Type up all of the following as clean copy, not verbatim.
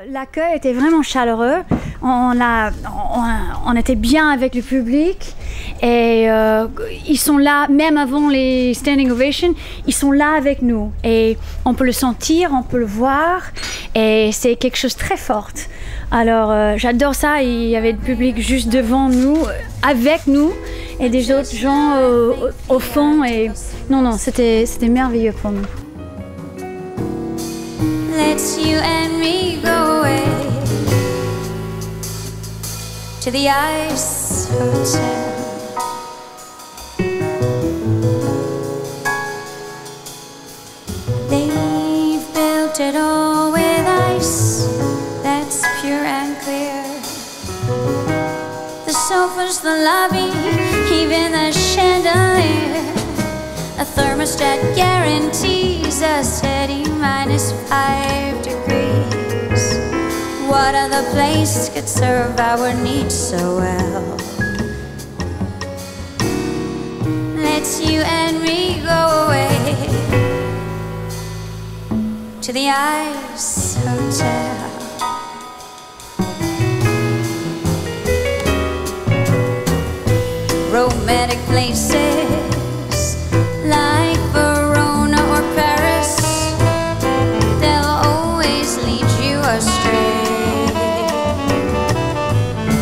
L'accueil était vraiment chaleureux. On était bien avec le public et ils sont là, même avant les standing ovations, ils sont là avec nous et on peut le sentir, on peut le voir et c'est quelque chose de très fort. Alors j'adore ça, il y avait le public juste devant nous, avec nous et des autres gens au fond et non, c'était merveilleux pour nous. Let's you and me go away to the Ice Hotel. They've built it all with ice that's pure and clear. The sofas, the lobby, even the chandelier. A thermostat guarantees a steady -5 degrees. What other place could serve our needs so well? Let's you and me go away to the Ice Hotel. Romantic places like Verona or Paris, they'll always lead you astray.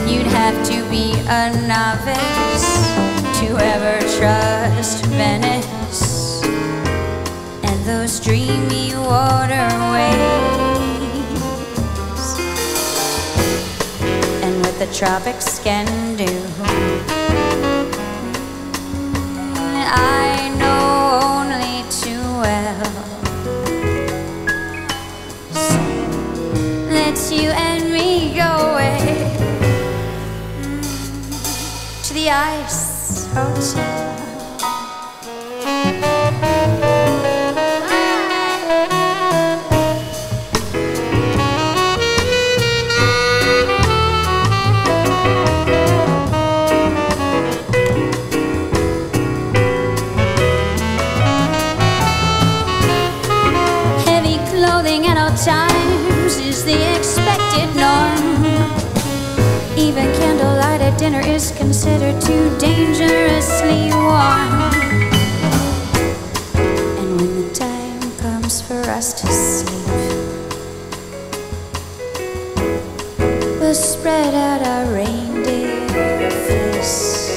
You'd have to be a novice to ever trust Venice and those dreamy waterways. And what the tropics can do, I know only too well. So let's you and me go away to the Ice Hotel. Times is the expected norm. Even candlelight at dinner is considered too dangerously warm. And when the time comes for us to sleep, we'll spread out our reindeer fleece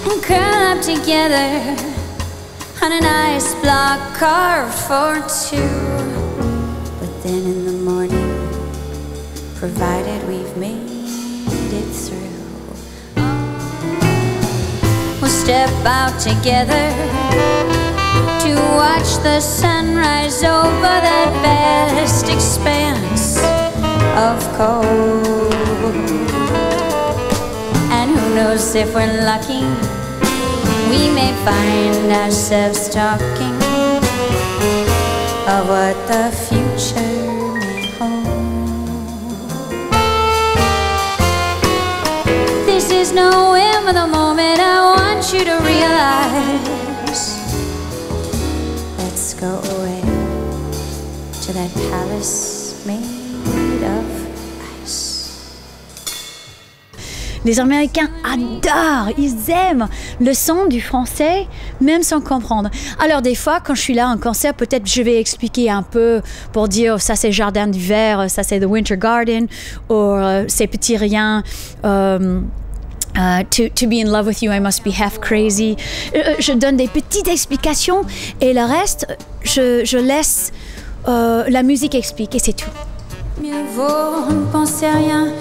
and curl up together on an ice block carved for two. But then in the morning, provided we've made it through, we'll step out together to watch the sunrise over that vast expanse of cold. And who knows, if we're lucky, we may find ourselves talking of what the future may hold. This is no whim of the moment, I want you to realize. Let's go away to that palace made of ice. Les Américains adorent, ils aiment le son du français, même sans comprendre. Alors des fois, quand je suis là en concert, peut-être je vais expliquer un peu pour dire ça c'est Jardin d'hiver, ça c'est The Winter Garden, ou ces petits riens. To be in love with you, I must be half crazy. Je donne des petites explications et le reste, je laisse la musique expliquer, c'est tout. Mieux vaut ne penser à rien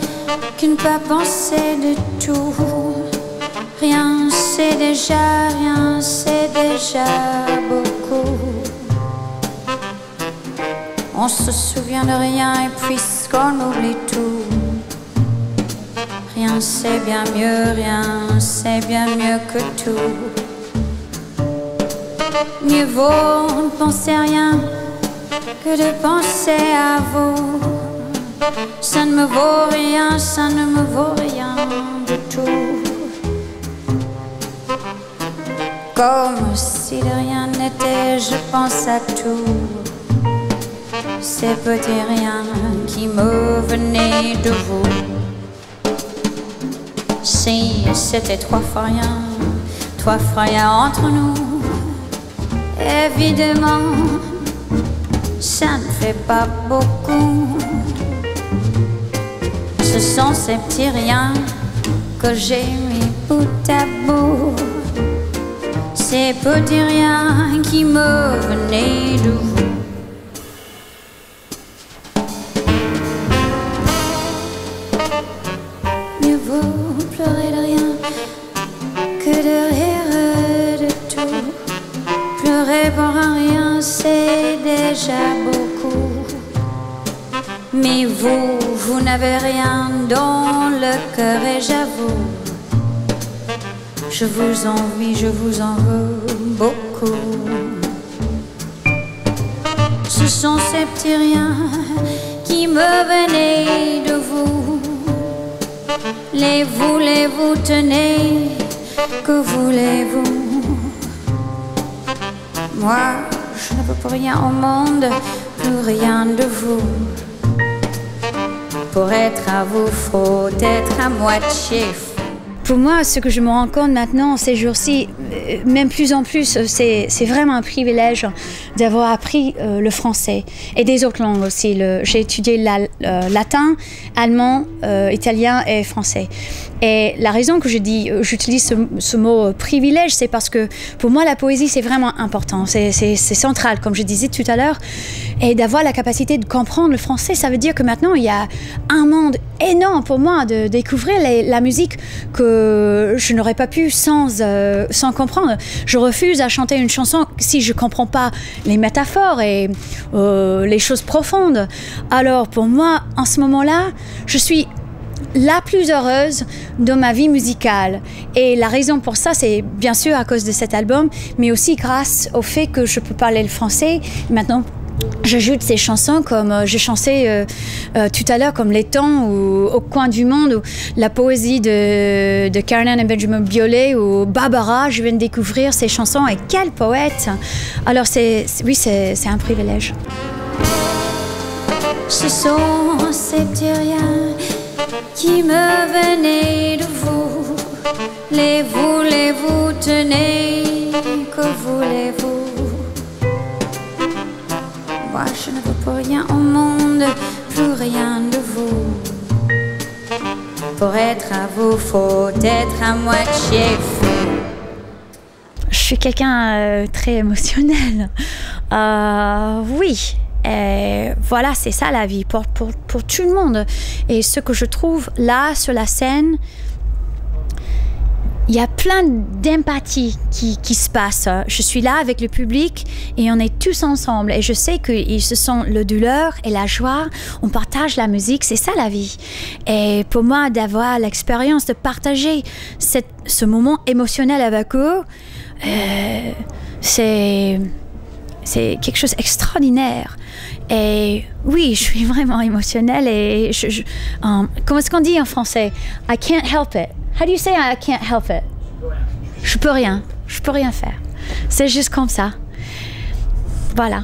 que ne pas penser de tout. Rien c'est déjà beaucoup. On se souvient de rien et puisqu'on oublie tout, rien c'est bien mieux que tout. Mieux vaut ne penser à rien que de penser à vous. Ça ne me vaut rien du tout. Comme si de rien n'était, je pense à tout. ces petits riens qui me venaient de vous. Si c'était trois fois rien entre nous, évidemment, ça ne fait pas beaucoup. Ce sont ces petits riens que j'ai mis bout à bout. Ces petits riens qui me venaient de vous. Mieux vaut pleurer de rien que de rire de tout. Pleurer pour un rien, c'est déjà beaucoup. Mais vous n'avez rien dans le cœur et j'avoue, je vous envie, je vous en veux beaucoup. Ce sont ces petits riens qui me venaient de vous. Les voulez-vous, tenez, que voulez-vous? Moi, je ne veux pour rien au monde, plus rien de vous. Pour être à vous, faut être à moitié fou. Pour moi, ce que je me rends compte maintenant, ces jours-ci, même plus en plus, c'est vraiment un privilège d'avoir appris le français et des autres langues aussi. J'ai étudié latin, allemand, italien et français. Et la raison que j'utilise ce mot privilège, c'est parce que pour moi, la poésie, c'est vraiment important. C'est central, comme je disais tout à l'heure. Et d'avoir la capacité de comprendre le français, ça veut dire que maintenant, il y a un monde énorme pour moi de découvrir la musique que je n'aurais pas pu sans comprendre. Je refuse à chanter une chanson si je ne comprends pas les métaphores et les choses profondes. Alors pour moi, en ce moment-là, je suis la plus heureuse de ma vie musicale. Et la raison pour ça, c'est bien sûr à cause de cet album, mais aussi grâce au fait que je peux parler le français. Maintenant, j'ajoute ces chansons comme j'ai chanté tout à l'heure, comme Les Temps ou Au coin du monde, ou la poésie de Karen Ann et Benjamin Biolay ou Barbara. Je viens de découvrir ces chansons et quel poète! Alors oui, c'est un privilège. Ce sont ces petits riens qui me venaient de vous. Les voulez-vous, tenez, que voulez-vous? Moi, je ne veux pour rien au monde, plus rien de vous. Pour être à vous, faut être à moitié fou. Je suis quelqu'un très émotionnel. Oui. Et voilà, c'est ça la vie pour tout le monde. Et ce que je trouve là, sur la scène, il y a plein d'empathie qui se passe. Je suis là avec le public et on est tous ensemble. Et je sais que ce sont le douleur et la joie. On partage la musique, c'est ça la vie. Et pour moi, d'avoir l'expérience de partager ce moment émotionnel avec eux, c'est quelque chose d'extraordinaire. Et oui, je suis vraiment émotionnelle et comment est-ce qu'on dit en français? I can't help it. How do you say I can't help it? Je peux rien faire. C'est juste comme ça. Voilà.